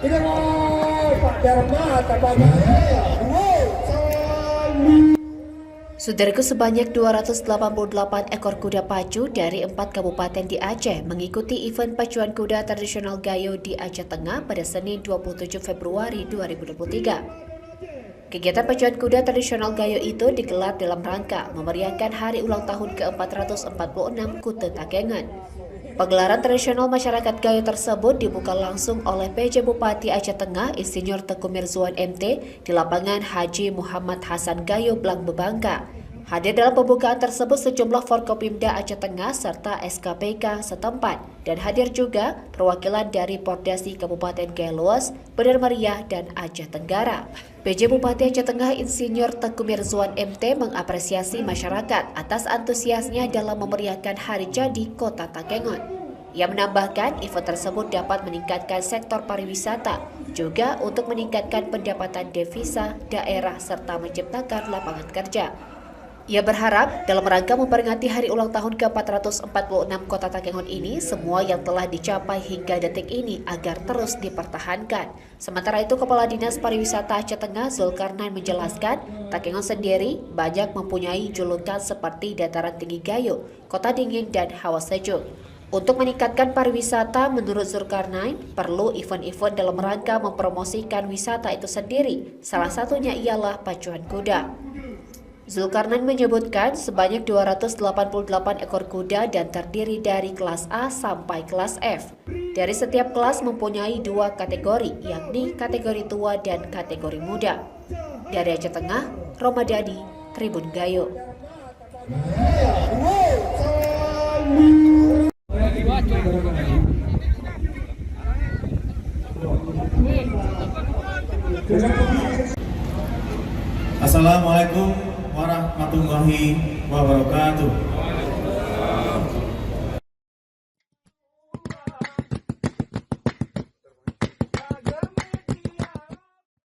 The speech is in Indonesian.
Ini mau Pak Dharma apa ya? Saudaraku, sebanyak 288 ekor kuda pacu dari 4 kabupaten di Aceh mengikuti event pacuan kuda tradisional Gayo di Aceh Tengah pada Senin 27 Februari 2023. Kegiatan pacuan kuda tradisional Gayo itu digelar dalam rangka memeriahkan hari ulang tahun ke-446 Kute Takengon. Pagelaran tradisional masyarakat Gayo tersebut dibuka langsung oleh PJ Bupati Aceh Tengah Insinyur Teuku Mirzuan MT di lapangan Haji Muhammad Hasan Gayo Blang Bebangka. Hadir dalam pembukaan tersebut sejumlah Forkopimda Aceh Tengah serta SKPK setempat, dan hadir juga perwakilan dari Pordasi Kabupaten Gayo Luas, Benar Meriah, dan Aceh Tenggara. PJ Bupati Aceh Tengah Insinyur Teuku Mirzuan MT mengapresiasi masyarakat atas antusiasnya dalam memeriahkan hari jadi Kota Takengon. Ia menambahkan event tersebut dapat meningkatkan sektor pariwisata, juga untuk meningkatkan pendapatan devisa daerah serta menciptakan lapangan kerja. Ia berharap dalam rangka memperingati hari ulang tahun ke-446 Kota Takengon ini, semua yang telah dicapai hingga detik ini agar terus dipertahankan. Sementara itu, Kepala Dinas Pariwisata Aceh Tengah Zulkarnain menjelaskan, Takengon sendiri banyak mempunyai julukan seperti dataran tinggi Gayo, kota dingin, dan hawa sejuk. Untuk meningkatkan pariwisata, menurut Zulkarnain, perlu event-event dalam rangka mempromosikan wisata itu sendiri. Salah satunya ialah pacuan kuda. Zulkarnain menyebutkan sebanyak 288 ekor kuda dan terdiri dari kelas A sampai kelas F. Dari setiap kelas mempunyai 2 kategori, yakni kategori tua dan kategori muda. Dari Aceh Tengah, Romadadi, Tribun Gayo. Assalamualaikum warahmatullahi wabarakatuh.